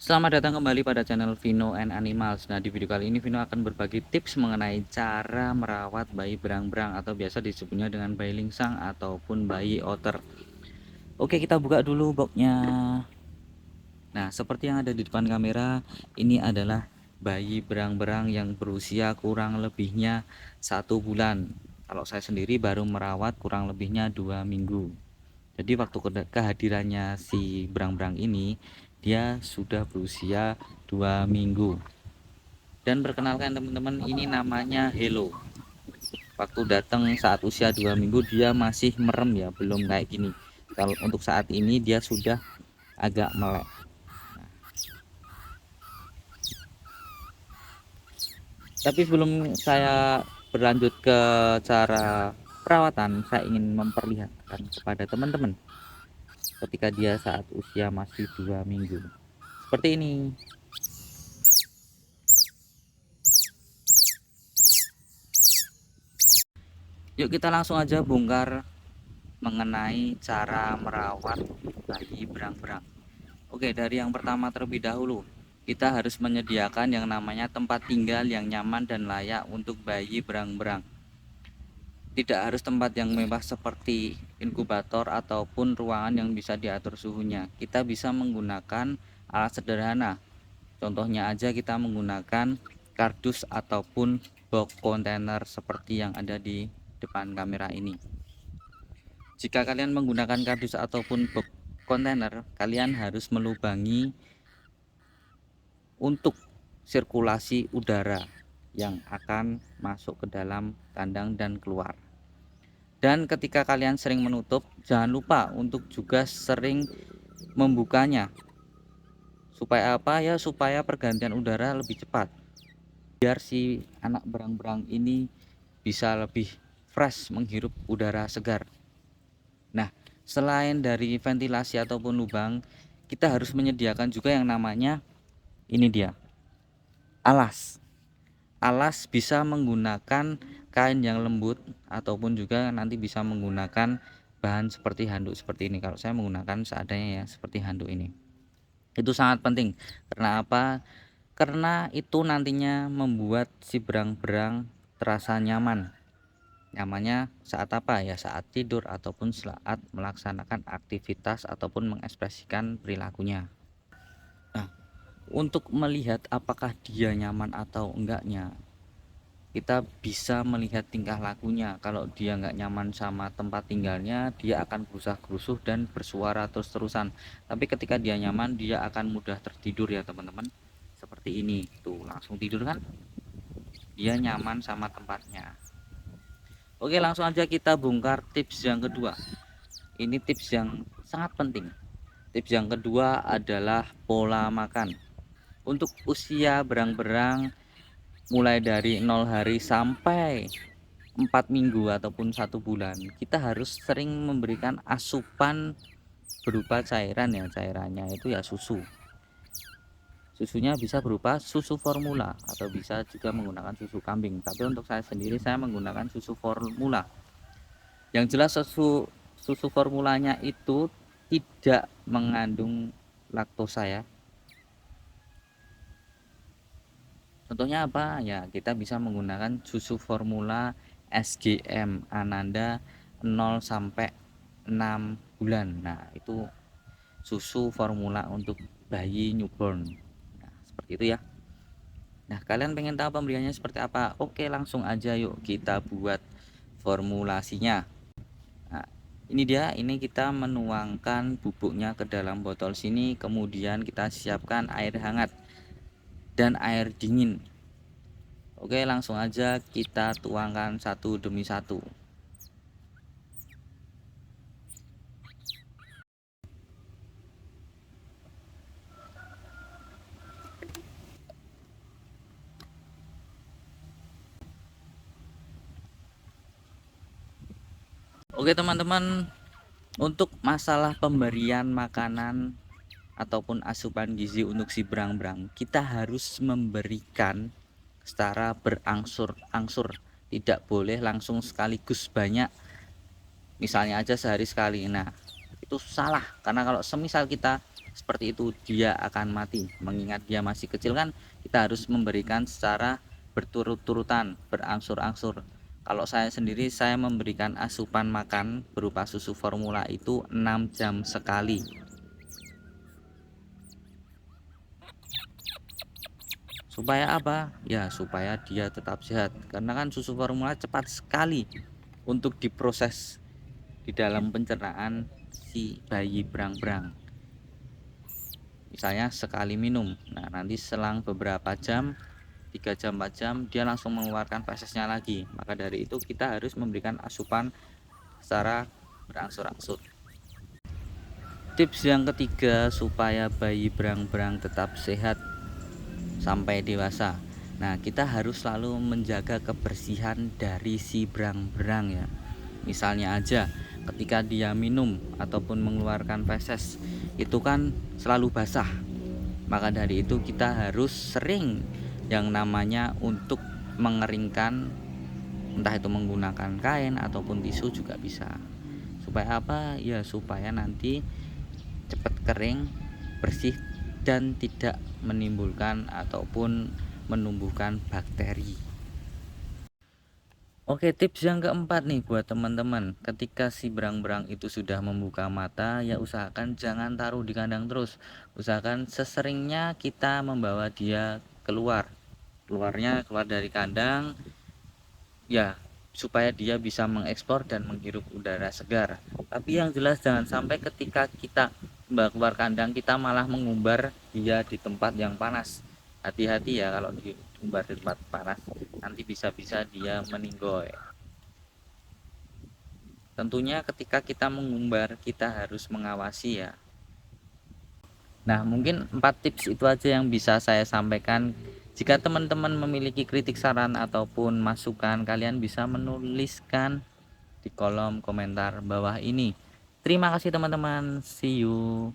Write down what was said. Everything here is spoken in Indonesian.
Selamat datang kembali pada channel Vino and Animals. Nah, di video kali ini Vino akan berbagi tips mengenai cara merawat bayi berang-berang atau biasa disebutnya dengan bayi lingsang ataupun bayi otter. Oke, kita buka dulu boxnya. Nah, seperti yang ada di depan kamera, ini adalah bayi berang-berang yang berusia kurang lebihnya 1 bulan. Kalau saya sendiri baru merawat kurang lebihnya 2 minggu. Jadi waktu kehadirannya si berang-berang ini, dia sudah berusia 2 minggu. Dan perkenalkan teman-teman, ini namanya Hello. Waktu datang saat usia 2 minggu dia masih merem ya, belum kayak gini. Kalau untuk saat ini dia sudah agak melek. Tapi sebelum saya berlanjut ke cara perawatan, saya ingin memperlihatkan kepada teman-teman ketika dia saat usia masih 2 minggu. Seperti ini. Yuk kita langsung aja bongkar mengenai cara merawat bayi berang-berang. Oke, dari yang pertama terlebih dahulu, kita harus menyediakan yang namanya tempat tinggal yang nyaman dan layak untuk bayi berang-berang. Tidak harus tempat yang mewah seperti inkubator ataupun ruangan yang bisa diatur suhunya. Kita bisa menggunakan alat sederhana. Contohnya aja kita menggunakan kardus ataupun box kontainer seperti yang ada di depan kamera ini. Jika kalian menggunakan kardus ataupun box kontainer, kalian harus melubangi untuk sirkulasi udara yang akan masuk ke dalam kandang dan keluar. Dan ketika kalian sering menutup, jangan lupa untuk juga sering membukanya. Supaya apa ya? Supaya pergantian udara lebih cepat. Biar si anak berang-berang ini bisa lebih fresh menghirup udara segar. Nah, selain dari ventilasi ataupun lubang, kita harus menyediakan juga yang namanya ini dia, alas. Alas bisa menggunakan kain yang lembut ataupun juga nanti bisa menggunakan bahan seperti handuk seperti ini. Kalau saya menggunakan seadanya ya, seperti handuk ini. Itu sangat penting. Karena apa? Karena itu nantinya membuat si berang-berang terasa nyaman. Nyamannya saat apa ya? Saat tidur ataupun saat melaksanakan aktivitas ataupun mengekspresikan perilakunya. Nah, untuk melihat apakah dia nyaman atau enggaknya, kita bisa melihat tingkah lakunya. Kalau dia nggak nyaman sama tempat tinggalnya, dia akan berusaha gerusuh dan bersuara terus-terusan. Tapi ketika dia nyaman, dia akan mudah tertidur ya teman-teman. Seperti ini, tuh langsung tidur kan? Dia nyaman sama tempatnya. Oke, langsung aja kita bongkar tips yang kedua. Ini tips yang sangat penting. Tips yang kedua adalah pola makan. Untuk usia berang-berang mulai dari 0 hari sampai 4 minggu ataupun 1 bulan, kita harus sering memberikan asupan berupa cairan ya. Cairannya itu ya susunya bisa berupa susu formula atau bisa juga menggunakan susu kambing, tapi untuk saya sendiri saya menggunakan susu formula. Yang jelas susu susu formulanya itu tidak mengandung laktosa ya. Contohnya apa ya? Kita bisa menggunakan susu formula SGM Ananda 0 sampai 6 bulan. Nah, itu susu formula untuk bayi newborn. Nah, seperti itu ya. Nah, kalian pengen tahu pembeliannya seperti apa? Oke, langsung aja yuk kita buat formulasinya. Nah, ini dia, ini kita menuangkan bubuknya ke dalam botol sini, kemudian kita siapkan air hangat dan air dingin. Oke, langsung aja kita tuangkan satu demi satu. Oke teman-teman, untuk masalah pemberian makanan ataupun asupan gizi untuk si berang-berang, kita harus memberikan secara berangsur-angsur. Tidak boleh langsung sekaligus banyak, misalnya aja sehari sekali. Nah, itu salah, karena kalau semisal kita seperti itu dia akan mati. Mengingat dia masih kecil kan, kita harus memberikan secara berturut-turutan, berangsur-angsur. Kalau saya sendiri, saya memberikan asupan makan berupa susu formula itu 6 jam sekali. Supaya apa? Ya supaya dia tetap sehat. Karena kan susu formula cepat sekali untuk diproses di dalam pencernaan si bayi berang-berang. Misalnya sekali minum, nah nanti selang beberapa jam, 3 jam 4 jam, dia langsung mengeluarkan fesesnya lagi. Maka dari itu kita harus memberikan asupan secara berangsur-angsur. Tips yang ketiga supaya bayi berang-berang tetap sehat sampai dewasa. Nah, kita harus selalu menjaga kebersihan dari si berang-berang ya. Misalnya aja ketika dia minum ataupun mengeluarkan feses itu kan selalu basah. Maka dari itu kita harus sering yang namanya untuk mengeringkan, entah itu menggunakan kain ataupun tisu juga bisa. Supaya apa? Ya supaya nanti cepat kering, bersih dan tidak menimbulkan ataupun menumbuhkan bakteri. Oke, tips yang keempat nih buat teman-teman. Ketika si berang-berang itu sudah membuka mata, ya usahakan jangan taruh di kandang terus. Usahakan seseringnya kita membawa dia keluar. Keluar dari kandang, ya supaya dia bisa mengekspor dan menghirup udara segar. Tapi yang jelas jangan sampai ketika kita membawa keluar kandang kita malah mengumbar dia di tempat yang panas. Hati-hati ya kalau diumbar di tempat panas, nanti bisa-bisa dia meninggoy. Tentunya ketika kita mengumbar kita harus mengawasi ya. Nah, mungkin 4 tips itu aja yang bisa saya sampaikan. Jika teman-teman memiliki kritik, saran ataupun masukan, kalian bisa menuliskan di kolom komentar bawah ini. Terima kasih teman-teman. See you.